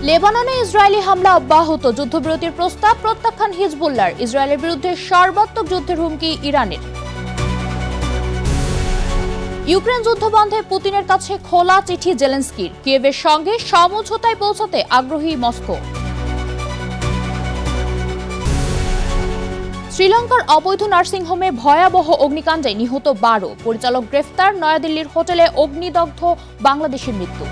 লেবাননে ইসরায়েলি হামলা অব্যাহত, যুদ্ধবিরতির প্রস্তাব প্রত্যাখ্যান হিজবুল্লাহর, ইসরায়েলের বিরুদ্ধে সর্বাত্মক যুদ্ধের হুমকি ইরানের। ইউক্রেন যুদ্ধ বন্ধে পুতিনের কাছে খোলা চিঠি জেলেনস্কির, কিয়েভের সঙ্গে সমঝোতায় পৌঁছাতে আগ্রহী মস্কো। শ্রীলঙ্কার অবৈধ নার্সিংহোমে ভয়াবহ অগ্নিকাণ্ডে নিহত 12, পরিচালক গ্রেফতার, নয়াদিল্লির হোটেলে অগ্নিদগ্ধ বাংলাদেশের মৃত্যু।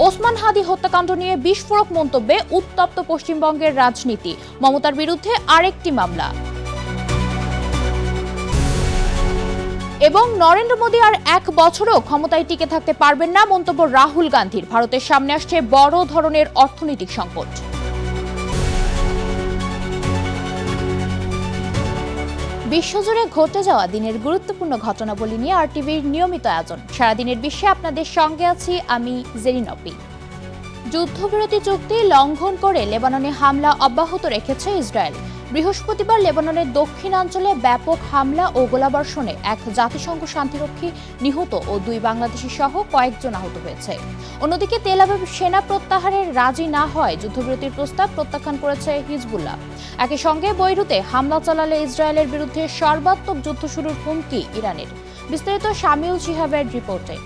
ওসমান হাদি হত্যাকাণ্ড নিয়ে বিস্ফোরক মন্তব্যে উত্তপ্ত পশ্চিমবঙ্গের রাজনীতি, মমতার বিরুদ্ধে আরেকটি মামলা। এবং নরেন্দ্র মোদী আর 1 বছরও ক্ষমতায় টিকে থাকতে পারবেন না, মন্তব্য রাহুল গান্ধীর। ভারতের সামনে আসছে বড় ধরনের অর্থনৈতিক সংকট। বিশ্বজুড়ে ঘটে যাওয়া দিনের গুরুত্বপূর্ণ ঘটনাবলী নিয়ে আরটিভির নিয়মিত আয়োজন। সারাদিনের বিশ্বে আপনাদের সঙ্গে আছি আমি জেরিন অপি। যুদ্ধবিরতি চুক্তি লঙ্ঘন করে লেবাননে হামলা অব্যাহত রেখেছে ইসরায়েল। বৃহস্পতিবার লেবাননের দক্ষিণাঞ্চলে ব্যাপক হামলা ও গোলাবর্ষণে এক জাতিসংঘ শান্তিরক্ষী নিহত ও 2 বাংলাদেশি সহ কয়েকজন আহত হয়েছে। অন্যদিকে তেল আবিব সেনা প্রত্যাহারের রাজি না হয় যুদ্ধবিরতির প্রস্তাব প্রত্যাখ্যান করেছে হিজবুল্লাহ। একই সঙ্গে বৈরুতে হামলা চালালে ইসরায়েলের বিরুদ্ধে সর্বাত্মক যুদ্ধ শুরুর হুমকি ইরানের। বিস্তারিত শামিউল শিহাবের রিপোর্টে।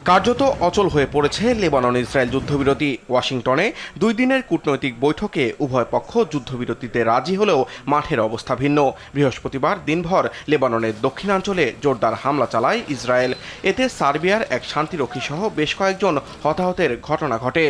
কার্যত অচল হয়ে পড়েছে লেবানন ইসরায়েল যুদ্ধবিরতি। ওয়াশিংটনে 2 দিনের কূটনৈতিক বৈঠকে উভয় পক্ষ যুদ্ধবিরতিতে রাজি হলেও মাঠের অবস্থা ভিন্ন। বৃহস্পতিবার দিনভর লেবাননের দক্ষিণাঞ্চলে জোরদার হামলা চালায় ইসরায়েল। এতে সার্বিয়ার এক শান্তিরক্ষী সহ বেশ কয়েকজন হতাহতের ঘটনা ঘটে।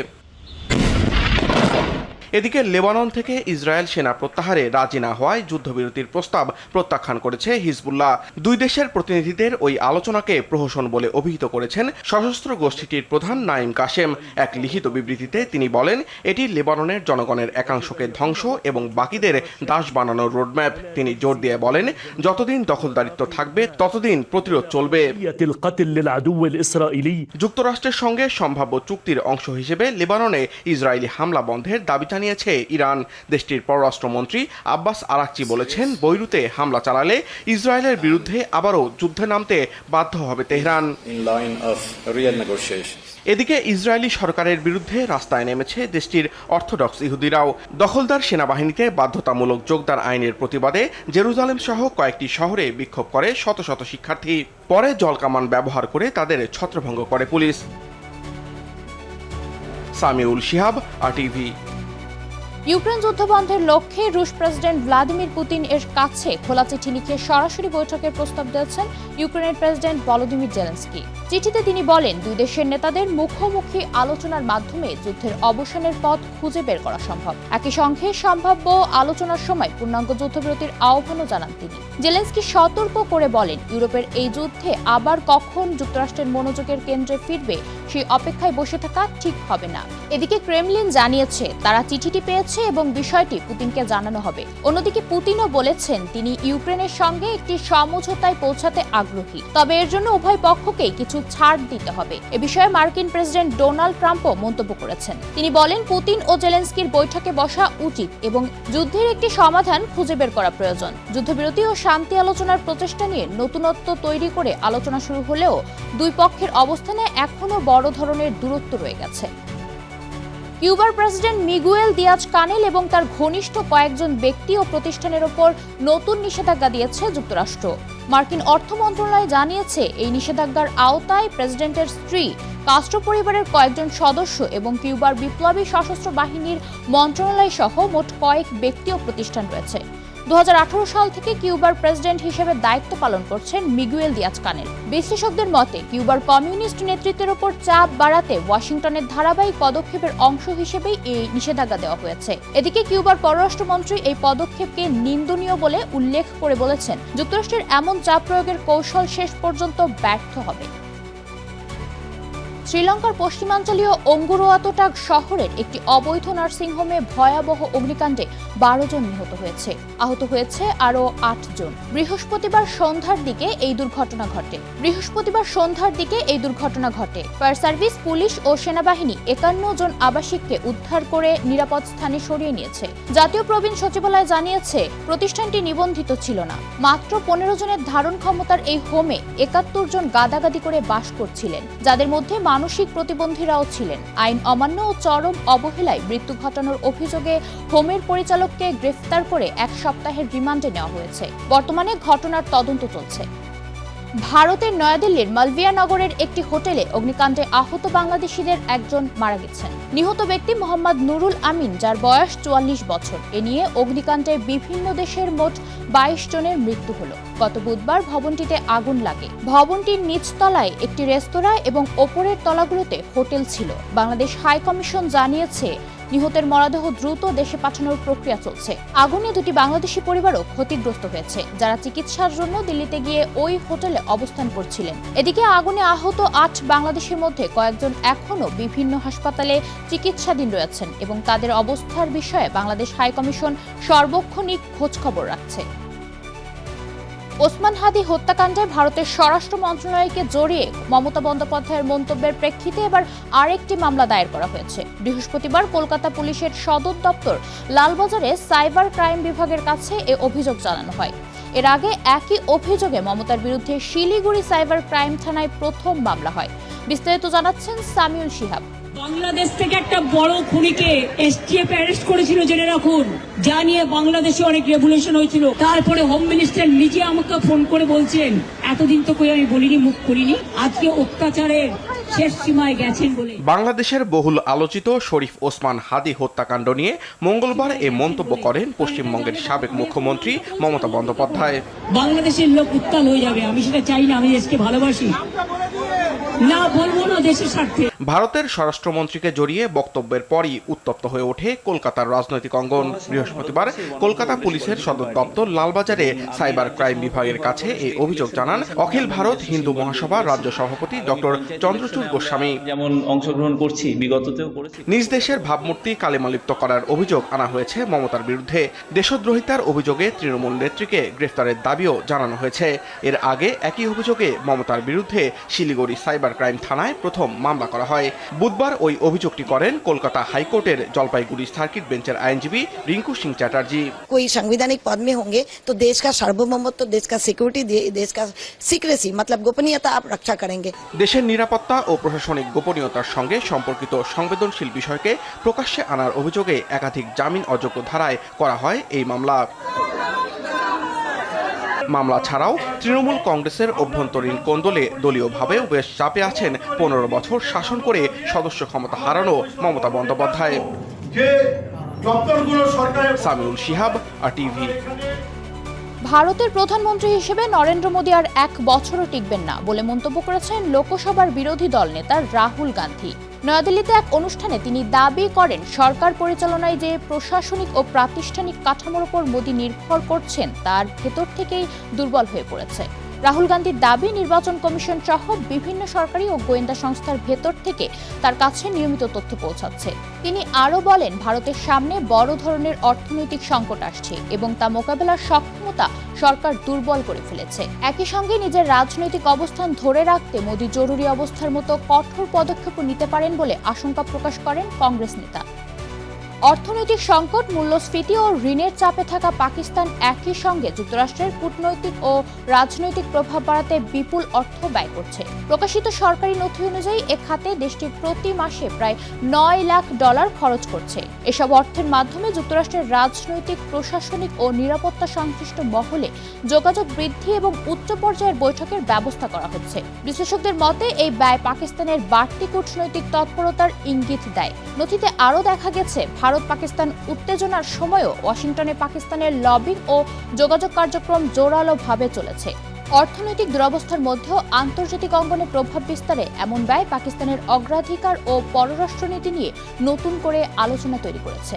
এদিকে লেবানন থেকে ইসরায়েল সেনা প্রত্যাহারে রাজি না হওয়ায় যুদ্ধবিরতির প্রস্তাব প্রত্যাখ্যান করেছে হিজবুল্লাহ। 2 দেশের প্রতিনিধিদের ওই আলোচনাকে প্রহসন বলে অভিহিত করেছেন সশস্ত্র গোষ্ঠীটির প্রধান নাঈম কাশেম। এক লিখিত বিবৃতিতে তিনি বলেন, এটি লেবাননের জনগণের একাংশকে ধ্বংস এবং বাকিদের দাস বানানোর রোডম্যাপ। তিনি জোর দিয়ে বলেন, যতদিন দখলদারিত্ব থাকবে ততদিন প্রতিরোধ চলবে। যুক্তরাষ্ট্রের সঙ্গে সম্ভাব্য চুক্তির অংশ হিসেবে লেবাননে ইসরায়েলি হামলা বন্ধের দাবি জানিয়েছে ইরান। দেশটির পররাষ্ট্রমন্ত্রী আব্বাস আরাকচি বলেছেন, বৈরুতে হামলা চালালে ইসরায়েলের বিরুদ্ধে আবারও যুদ্ধে নামতে বাধ্য হবে তেহরান। এদিকে ইসরায়েলি সরকারের বিরুদ্ধে রাস্তায় নেমেছে দেশটির অর্থোডক্স ইহুদিরাও। দখলদার সেনাবাহিনীতে বাধ্যতামূলক যোগদান আইনের প্রতিবাদে জেরুজালেম সহ কয়েকটি শহরে বিক্ষোভ করে শত শত শিক্ষার্থী। পরে জলকামান ব্যবহার করে তাদের ছত্রভঙ্গ করে police. Samiul Shihab, RTV. Ukraine যুদ্ধ বন্ধের লক্ষ্যে রুশ প্রেসিডেন্ট ভ্লাদিমির পুতিন এর কাছে খোলা চিঠি লিখে সরাসরি বৈঠকের প্রস্তাব দিয়েছেন ইউক্রেনের প্রেসিডেন্ট ভলোদিমির জেলেনস্কি। চিঠিতে তিনি বলেন, 2 দেশের নেতাদের মুখোমুখি আলোচনার মাধ্যমে যুদ্ধের অবসানের পথ খুঁজে বের করা সম্ভব। একই সঙ্গে সম্ভাব্য আলোচনার সময় পূর্ণাঙ্গ যুদ্ধবিরতির আহ্বানও জানান তিনি। জেলেনস্কি সতর্ক করে বলেন, ইউরোপের এই যুদ্ধে আবার কখন যুক্তরাষ্ট্রের মনোযোগের কেন্দ্রে ফিরবে সেই অপেক্ষায় বসে থাকা ঠিক হবে না। এদিকে ক্রেমলিন জানিয়েছে তারা চিঠিটি পেয়েছে এবং বিষয়টি পুতিনকে জানানো হবে। অন্যদিকে পুতিনও বলেছেন তিনি ইউক্রেনের সঙ্গে একটি সমঝোতায় পৌঁছাতে আগ্রহী, তবে এর জন্য উভয় পক্ষকেই কিছু ছাড় দিতে হবে। এ বিষয়ে মার্কিন প্রেসিডেন্ট ডোনাল্ড ট্রাম্পও মন্তব্য করেছেন। তিনি বলেন, পুতিন ও জেলেনস্কির বৈঠকে বসা উচিত এবং যুদ্ধের একটি সমাধান খুঁজে বের করা প্রয়োজন। যুদ্ধবিরতি ও শান্তি আলোচনার প্রচেষ্টা নিয়ে নতুনত্ব তৈরি করে আলোচনা শুরু হলেও 2 পক্ষের অবস্থানে এখনো বড় ধরনের দূরত্ব রয়ে গেছে। কিউবার প্রেসিডেন্ট মিগুয়েল দিয়াজ কানেল এবং তার ঘনিষ্ঠ কয়েকজন ব্যক্তি ও প্রতিষ্ঠানের ওপর নতুন নিষেধাজ্ঞা দিয়েছে যুক্তরাষ্ট্র। মার্কিন অর্থ মন্ত্রণালয় জানিয়েছে, এই নিষেধাজ্ঞার আওতায় প্রেসিডেন্টের স্ত্রী, কাস্ট্রো পরিবারের কয়েকজন সদস্য এবং কিউবার বিপ্লবী সশস্ত্র বাহিনীর মন্ত্রণালয় সহ মোট কয়েক ব্যক্তি ও প্রতিষ্ঠান রয়েছে। 2018 সাল থেকে কিউবার প্রেসিডেন্ট হিসেবে দায়িত্ব পালন করছেন মিগুয়েল দিয়াজ কানেল। বিশ্লেষকদের মতে, কিউবার কমিউনিস্ট নেতৃত্বের ওপর চাপ বাড়াতে ওয়াশিংটনের ধারাবাহিক পদক্ষেপের অংশ হিসেবেই এই নিষেধাজ্ঞা দেওয়া হয়েছে। এদিকে কিউবার পররাষ্ট্রমন্ত্রী এই পদক্ষেপকে নিন্দনীয় বলে উল্লেখ করে বলেছেন, যুক্তরাষ্ট্রের এমন চাপ প্রয়োগের কৌশল শেষ পর্যন্ত ব্যর্থ হবে। শ্রীলঙ্কার পশ্চিমাঞ্চলীয় অঙ্গুরুয়াতোটা শহরের একটি অবৈধ নার্সিংহোমে ভয়াবহ অগ্নিকাণ্ডে 12 জন নিহত হয়েছে, আহত হয়েছে আরও 8 জন। বৃহস্পতিবার সন্ধ্যার দিকে এই দুর্ঘটনা ঘটে। ফায়ার সার্ভিস, পুলিশ ও সেনাবাহিনী 51 জন আবাসিককে উদ্ধার করে নিরাপদ স্থানে সরিয়ে নিয়েছে। জাতীয় প্রবীণ সচিবালয় জানিয়েছে, প্রতিষ্ঠানটি নিবন্ধিত ছিল না। মাত্র 15 জনের ধারণ ক্ষমতার এই হোমে 71 জন গাদাগাদি করে বাস করছিলেন, যাদের মধ্যে মানসিক প্রতিবন্ধীরাও ছিলেন। আইন অমান্য ও চরম অবহেলায় মৃত্যু ঘটানোর অভিযোগে হোমের পরিচালককে গ্রেফতার করে 1 সপ্তাহের রিমান্ডে নেওয়া হয়েছে। বর্তমানে ঘটনার তদন্ত চলছে। ভারতের নয়াদিল্লির মালভিয়া নগরের একটি হোটেলে অগ্নিকাণ্ডে আহত বাংলাদেশিদের একজন মারা গেছেন। নিহত ব্যক্তি মোহাম্মদ নুরুল আমিন, যার বয়স 44 বছর। এ নিয়ে অগ্নিকাণ্ডে বিভিন্ন দেশের মোট 22 জনের মৃত্যু হলো। গত বুধবার ভবনটিতে আগুন লাগে। ভবনটির নিচতলায় একটি রেস্তোরাঁ এবং ওপরের তলাগুলোতে হোটেল ছিল। বাংলাদেশ হাই কমিশন জানিয়েছে, নিহতের মরদেহ দ্রুত দেশে পাঠানোর প্রক্রিয়া চলছে। আগুনে 2টি বাংলাদেশি পরিবারও ক্ষতিগ্রস্ত হয়েছে, যারা চিকিৎসার জন্য দিল্লিতে গিয়ে ওই হোটেলে অবস্থান করছিলেন। এদিকে আগুনে আহত 8 বাংলাদেশের মধ্যে কয়েকজন এখনও বিভিন্ন হাসপাতালে চিকিৎসাধীন রয়েছেন এবং তাদের অবস্থার বিষয়ে বাংলাদেশ হাই কমিশন সর্বক্ষণিক খোঁজখবর রাখছে। ওসমান হাদি হত্যাকাণ্ডে ভারতের স্বরাষ্ট্র মন্ত্রণালয়কে জড়িয়ে মমতা বন্দ্যোপাধ্যায়ের মন্তব্যের প্রেক্ষিতে এবার আরেকটি মামলা দায়ের করা হয়েছে। বৃহস্পতিবার কলকাতা পুলিশের সদর দপ্তর লালবাজারে সাইবার ক্রাইম বিভাগের কাছে এ অভিযোগ জানানো হয়। এর আগে একই অভিযোগে মমতার বিরুদ্ধে শিলিগুড়ি সাইবার ক্রাইম থানায় প্রথম মামলা হয়। বিস্তারিত জানাচ্ছেন সামিউল শিহাব। বাংলাদেশ থেকে একটা বড় খুনিকে এসটিএফ অ্যারেস্ট করেছিল, জেনে রাখুন। যা নিয়ে বাংলাদেশে অনেক রেভলিউশন হয়েছিল। তারপরে হোম মিনিস্টার নিজে আমাকে ফোন করে বলছেন, এতদিন তো কই আমি বলিনি, মুখ করিনি, আজকে অত্যাচারের শেষ সীমায় গেছেন বলে। বাংলাদেশের বহুল আলোচিত শরীফ ওসমান হাদি হত্যাকাণ্ড নিয়ে মঙ্গলবার এ মন্তব্য করেন পশ্চিমবঙ্গের সাবেক মুখ্যমন্ত্রী মমতা বন্দ্যোপাধ্যায়। বাংলাদেশের লোক উত্তাল হয়ে যাবে, আমি সেটা চাই না। আমি দেশকে ভালোবাসি, না বলবো না দেশের স্বার্থে। ভারতের স্বরাষ্ট্রমন্ত্রীকে জড়িয়ে বক্তব্যের পরই উত্তপ্ত হয়ে ওঠে কলকাতার রাজনৈতিক অঙ্গন। বৃহস্পতিবার কলকাতা পুলিশের সদর দপ্তর লালবাজারে সাইবার ক্রাইম বিভাগের কাছে এই অভিযোগ জানান অখিল ভারত হিন্দু মহাসভার রাজ্য সভাপতি ডক্টর চন্দ্রচূড় গোস্বামী। যেমন অংশগ্রহণ করছি, বিগততেও করেছি। নিজ দেশের ভাবমূর্তি কালিমালিপ্ত করার অভিযোগ আনা হয়েছে মমতার বিরুদ্ধে। দেশদ্রোহিতার অভিযোগে তৃণমূল নেত্রীকে গ্রেফতারের দাবিও জানানো হয়েছে। এর আগে একই অভিযোগে মমতার বিরুদ্ধে শিলিগুড়ি সাইবার ক্রাইম থানায় প্রথম মামলা করা হয়। বুধবার ওই অভিযোগটি করেন কলকাতা হাইকোর্টের জলপাইগুড়ি সার্কিট বেঞ্চের আইনজীবী রিঙ্কু সিং চ্যাটার্জি। कोई संवैधानिक पद में होंगे तो देश का सार्वभौमत्व, देश का सिक्योरिटी, देश का सीक्रेसी मतलब गोपनीयता आप रक्षा करेंगे। দেশের নিরাপত্তা ও প্রশাসনিক গোপনীয়তার সঙ্গে সম্পর্কিত সংবেদনশীল বিষয়কে প্রকাশ্যে আনার অভিযোগে একাধিক জামিন অযোগ্য ধারায় করা হয় এই মামলা। মামলা ছাড়াও তৃণমূল কংগ্রেসের অভ্যন্তরীণ কোন্দলে দলীয়ভাবেও বেশ চাপে আছেন 15 বছর শাসন করে সদস্য ক্ষমতা হারানো মমতা বন্দ্যোপাধ্যায়। সামিউল শিহাব, আরটিভি। ভারতের প্রধানমন্ত্রী হিসেবে নরেন্দ্র মোদী আর 1 বছরও টিকবেন না বলে মন্তব্য করেছেন লোকসভার বিরোধী দল নেতা রাহুল গান্ধী। নয়াদিল্লিতে এক অনুষ্ঠানে তিনি দাবি করেন, সরকার পরিচালনায় যে প্রশাসনিক ও প্রাতিষ্ঠানিক কাঠামোর উপর মোদী নির্ভর করছেন তার ভেতর থেকেই দুর্বল হয়ে পড়েছে। রাহুল গান্ধীর দাবি, নির্বাচন কমিশন সহ বিভিন্ন সরকারি ও গোয়েন্দা সংস্থার ভেতর থেকে তার কাছে নিয়মিত তথ্য পৌঁছাচ্ছে। তিনি আরও বলেন, ভারতের সামনে বড় ধরনের অর্থনৈতিক সংকট আসছে এবং তা মোকাবেলার সক্ষমতা সরকার দুর্বল করে ফেলেছে। একই সঙ্গে নিজের রাজনৈতিক অবস্থান ধরে রাখতে মোদী জরুরি অবস্থার মতো কঠোর পদক্ষেপও নিতে পারেন বলে আশঙ্কা প্রকাশ করেন কংগ্রেস নেতা। অর্থনৈতিক সংকট, মূল্যস্ফীতি ও ঋণের চাপে থাকা পাকিস্তান একই সঙ্গে যুক্তরাষ্ট্রের কূটনৈতিক ও রাজনৈতিক প্রভাব বাড়াতে বিপুল অর্থ ব্যয় করছে। প্রকাশিত সরকারি নথি অনুযায়ী এ খাতে দেশটি প্রতি মাসে প্রায় $9 লাখ খরচ করছে। এসব অর্থের মাধ্যমে যুক্তরাষ্ট্রের রাজনৈতিক, প্রশাসনিক ও নিরাপত্তা সংশ্লিষ্ট মহলে যোগাযোগ বৃদ্ধি এবং উচ্চ পর্যায়ের বৈঠকের ব্যবস্থা করা হচ্ছে। বিশ্লেষকদের মতে এই ব্যয় পাকিস্তানের বাড়তি কূটনৈতিক তৎপরতার ইঙ্গিত দেয়। নথিতে আরও দেখা গেছে, ভারত পাকিস্তান উত্তেজনার সময়ও ওয়াশিংটনে পাকিস্তানের লবিং ও যোগাযোগ কার্যক্রম জোরালোভাবে চলেছে। অর্থনৈতিক দুরবস্থার মধ্যেও আন্তর্জাতিক অঙ্গনে প্রভাব বিস্তারে এমন ব্যয় পাকিস্তানের অগ্রাধিকার ও পররাষ্ট্রনীতি নিয়ে নতুন করে আলোচনা তৈরি করেছে।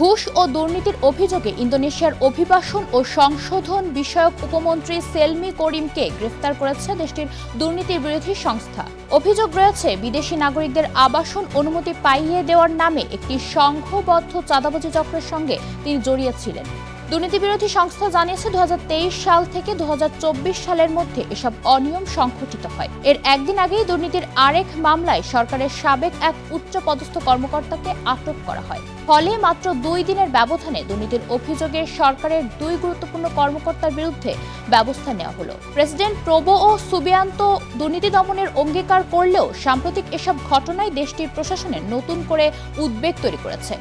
ঘুষ ও দুর্নীতির অভিযোগে ইন্দোনেশিয়ার অভিবাসন ও সংশোধন বিষয়ক উপমন্ত্রী সেলমি করিমকে গ্রেফতার করেছে দেশটির দুর্নীতি বিরোধী সংস্থা। অভিযোগ রয়েছে বিদেশি নাগরিকদের আবাসন অনুমতি পাইয়ে দেওয়ার নামে একটি সংঘবদ্ধ চাঁদাবাজি চক্রের সঙ্গে তিনি জড়িয়ে ছিলেন। দুর্নীতি বিরোধী সংস্থা জানিয়েছে 2023 সাল থেকে 2024 সালের মধ্যে এসব অনিয়ম সংঘটিত হয়। এর একদিন আগেই দুর্নীতির আরেক মামলায় সরকারের সাবেক এক উচ্চ পদস্থ কর্মকর্তাকে আটক করা হয়। ফলে মাত্র 2 দিনের ব্যবধানে দুর্নীতির অভিযোগে সরকারের 2 গুরুত্বপূর্ণ কর্মকর্তার বিরুদ্ধে ব্যবস্থা নেওয়া হলো। প্রেসিডেন্ট প্রবোও সুবিয়ান্তো দুর্নীতি দমনের অঙ্গীকার করলেও সাম্প্রতিক এসব ঘটনায় দেশটির প্রশাসনের নতুন করে উদ্বেগ তৈরি করেছে।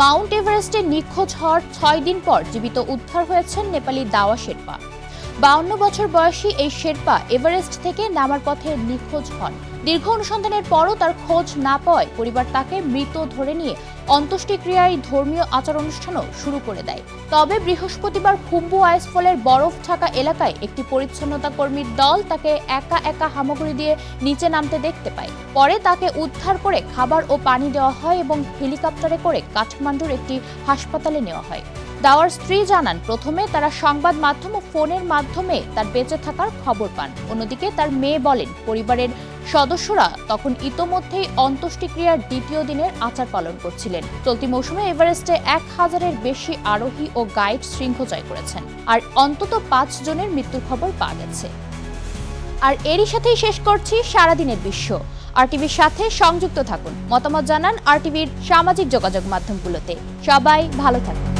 মাউন্ট এভারেস্টে নিখোঁজ হওয়ার 6 দিন পর জীবিত উদ্ধার হয়েছেন নেপালি দাওয়া শেরপা। 52 বছর বয়সী এই শেরপা এভারেস্ট থেকে নামার পথে নিখোঁজ হন। দীর্ঘ অনুসন্ধানের পরও তার খোঁজ না পাওয়ায় পরিবার তাকে মৃত ধরে নিয়ে অন্ত্যেষ্টিক্রিয়ায় ধর্মীয় আচার অনুষ্ঠানও শুরু করে দেয়। তবে বৃহস্পতিবার খুম্বু আইসফলের বরফ ঢাকা এলাকায় একটি পরিচ্ছন্নতা কর্মীর দল তাকে একা একা হামাগুড়ি দিয়ে নিচে নামতে দেখতে পায়। পরে তাকে উদ্ধার করে খাবার ও পানি দেওয়া হয় এবং হেলিকপ্টারে করে কাঠমান্ডুর একটি হাসপাতালে নেওয়া হয়। দাওয়ার স্ত্রী জানান, প্রথমে তারা সংবাদ মাধ্যম ও ফোনের মাধ্যমে তার বেঁচে থাকার খবর পান। অন্যদিকে তার মেয়ে বলেন, পরিবারের সদস্যরা তখন ইতোমধ্যেই অন্ত্যেষ্টিক্রিয়ার দ্বিতীয় দিনের আচার পালন করছিলেন। চলতি মৌসুমে এভারেস্টে 1000-এর বেশি আরোহী ও গাইড শৃঙ্গ জয় করেছেন, আর অন্তত 5 জনের মৃত্যুর খবর পাওয়া গেছে। আর এরই সাথেই শেষ করছি সারাদিনের বিশ্ব। আরটিভির সাথে সংযুক্ত থাকুন, মতামত জানান আরটিভির সামাজিক যোগাযোগ মাধ্যমগুলোতে। সবাই ভালো থাকুন।